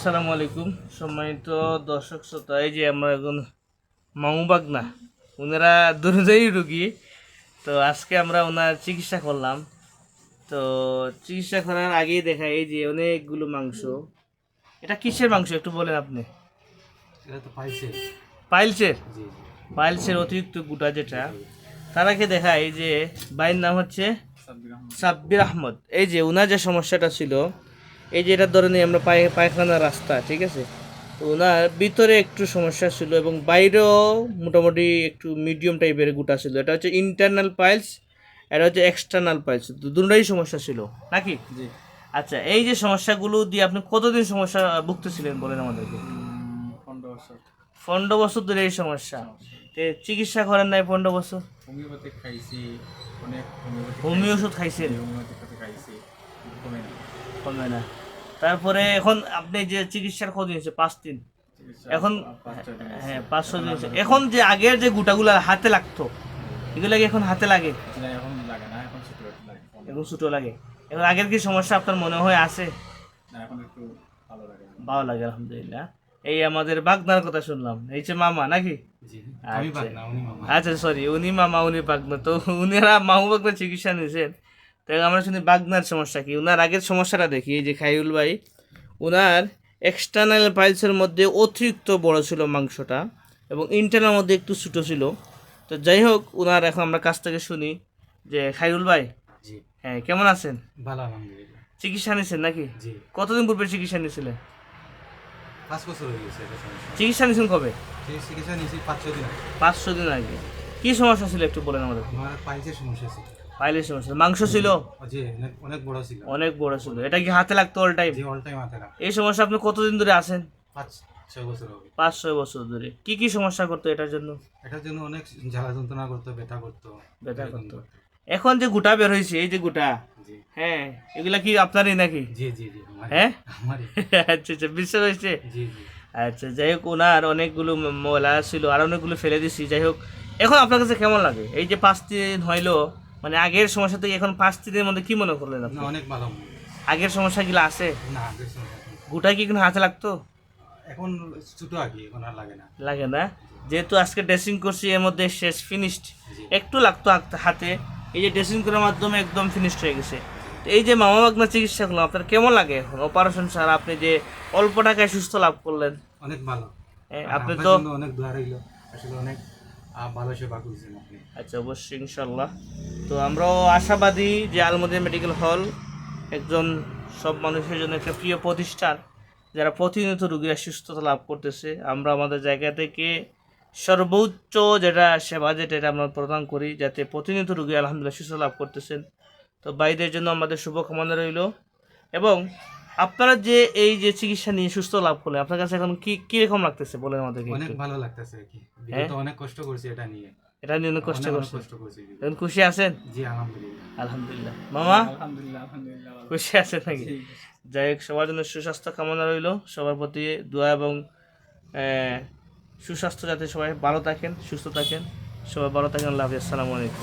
আসসালামু আলাইকুম সম্মানিত দর্শক শ্রোতা। এই যে আমরা এখন মামুবাগ না, ওনারা দুজনেই রুগী। তো আজকে আমরা ওনার চিকিৎসা করলাম। তো চিকিৎসা করার আগেই দেখা এই যে অনেকগুলো মাংস। এটা কিসের মাংস একটু বলেন আপনি? এটা তো পাইলসের। পাইলসের? জি পাইলসের অতিরিক্ত গুটা যেটা তারাকে দেখা। এই যে ভাইয়ের নাম হচ্ছে সাব্বির আহমদ। এই যে ওনার যে সমস্যাটা ছিল, এই যে এটা ধরে নিই আমরা পায়খানার রাস্তা, ঠিক আছে। তো ওনার ভিতরে একটু সমস্যা ছিল এবং বাইরেও মোটামুটি একটু মিডিয়াম টাইপের গুটা ছিল। এটা হচ্ছে ইন্টারনাল পাইলস, এটা হচ্ছে এক্সটার্নাল পাইলস, দুটোই সমস্যা ছিল নাকি? জি। আচ্ছা, এই যে সমস্যাগুলো দিয়ে আপনি কতদিন সমস্যা ভুগতেছিলেন বলেন আমাদেরকে? 15 বছর। 15 বছর ধরে এই সমস্যা। চিকিৎসা করেন নাই 15 বছর? হোমিওপ্যাথিক খাইছি, অনেক হোমিও ওষুধ খাইছেন? হোমিওপ্যাথিক খাইছি, কমে না। কমে না। তারপরে এখন আপনি যে চিকিৎসার কদিন হয়েছে? 5 দিন। এখন হ্যাঁ 5-6 দিন হয়েছে। এখন যে আগের যে গুটাগুলো হাতে লাগতো, এগুলো কি এখন হাতে লাগে? এখন লাগে না, এখন ছোট লাগে। এখন ছোটো লাগে। এখন আগের কি সমস্যা আপনার মনে হয় আছে? না, এখন একটু ভালো লাগে। ভালো লাগে আলহামদুলিল্লাহ। এই আমাদের বাগনার কথা শুনলাম, এই যে মামা নাকি? জি, আমি আচ্ছা। বাগনা, উনি মামা। আচ্ছা সরি, উনি মামা উনি বাগনা। তো উনারা মামু বাগনার চিকিৎসা নিয়েছেন। তো আমরা শুনি বাগনার সমস্যা কি। উনার আগের সমস্যাটা দেখি। এই যে খাইরুল ভাই, উনার এক্সটার্নাল পাইলসের মধ্যে অতিরিক্ত বড় ছিল মাংসটা এবং ইন্টারনাল মধ্যে একটু ছোটো ছিল। তো যাই হোক, উনার এখন আমরা কাছ থেকে শুনি যে খাইরুল ভাই, জি, হ্যাঁ কেমন আছেন? ভালো আলহামদুলিল্লাহ। চিকিৎসা নিয়েছেন নাকি? জি, কতদিন পূর্বে চিকিৎসা নিয়েছিলেন? 5 বছর হয়ে গেছে এটা সমস্যা। চিকিৎসা নিয়েছেন কবে? চিকিৎসা নিয়েছি 5-6 দিন আগে। 5-6 দিন আগে। কি সমস্যা ছিল একটু বলেন আমাদের? আমার পাইলসের সমস্যা ছিল। পাইলের সমস্যা। মাংস ছিল? জি, অনেক বড় ছিল। অনেক বড় ছিল। এটা কি হাতে লাগতো অল টাইম? জি, অল টাইম হাতে রাখা। এই সমস্যা আপনি কতদিন ধরে আছেন? 5-6 বছর হবে। 5-6 বছর ধরে। কি কি সমস্যা করতো এটার জন্য? এটার জন্য অনেক জ্বালা যন্ত্রণা করতো, ব্যথা করতো, ব্যথা এরকম করতো। এখন যে গুটা বের হয়েছে, এই যে গুটা, জি, হ্যাঁ এগুলা কি আপনারই নাকি? জি, জি, জি, আমারই। হ্যাঁ আমারই। আচ্ছা আচ্ছা, বিশ্বাস হয়েছে। জি, জি। আচ্ছা যাই হোক, ওনার অনেকগুলো ময়লা ছিল আর অনেকগুলো ফেলে দিছি। যাই হোক, এখন আপনার কাছে কেমন লাগে এই যে 5 দিন হইলো, মানে আগের সমস্যা থেকে এখন 5 দিনের মধ্যে কি মনে করলেন না, আপনি? অনেক ভালো মনে হয়েছে। আগের সমস্যাগুলো আছে? না, আগের সময় এখন। গুটা কি কোনো হাতে লাগতো? এখন ছোট আগে, এখন আর লাগে না। লাগে না। যেহেতু আজকে ড্রেসিং করছি, এর মধ্যে শেষ ফিনিশড। জি, একটু লাগতো হাতে, এই যে ড্রেসিং করার মাধ্যমে একদম ফিনিশড হয়ে গেছে। জি। তো এই যে মামা বাগনা চিকিৎসা করলাম, আপনার কেমন লাগে এখন অপারেশন স্যার? আপনি যে অল্প টাকায় সুস্থ লাভ করলেন, অনেক ভালো। আপনি আপনার তো জন্য অনেক দোয়া রইল। আসলে অনেক ভালো সেবা করছেন আপনি। আচ্ছা অবশ্যই ইনশাল্লাহ। তো আমরাও আশাবাদী যে আলমদিনা মেডিকেল হল একজন সব মানুষের জন্য একটা প্রিয় প্রতিষ্ঠান, যারা প্রতিনিয়ত রোগীরা সুস্থতা লাভ করতেছে। আমরা আমাদের জায়গা থেকে সর্বোচ্চ যেটা সেবা যেটা এটা আমরা প্রদান করি, যাতে প্রতিনিয়ত রোগী আলহামদুলিল্লাহ সুস্থ লাভ করতেছেন। তো ভাইদের জন্য আমাদের শুভকামনা রইল। এবং আপনারা যে এই যে চিকিৎসা নিয়ে সুস্থ লাভ করলেন, আপনার কাছে এখন কীরকম লাগতেছে বলেন আমাদেরকে অনেক একটু। ভালো লাগতেছে আর কি। হ্যাঁ? বিগত অনেক কষ্ট করছি এটা নিয়ে। এটা নিয়ে অনেক কষ্ট অনেক করছেন, কষ্ট করছি বিগত। এখন খুশি আছেন? জি, আলহামদুলিল্লাহ। আলহামদুলিল্লাহ। মামা আলহামদুলিল্লাহ, আলহামদুলিল্লাহ। খুশি আছেন নাকি? যাই হোক, সবার জন্য সুস্বাস্থ্য কামনা রইল। সবার প্রতি দোয়া এবং সুস্বাস্থ্য, যাতে সবাই ভালো থাকেন, সুস্থ থাকেন। সবাই ভালো থাকেন। আল্লাহ হাফেজ। আসসালামু আলাইকুম।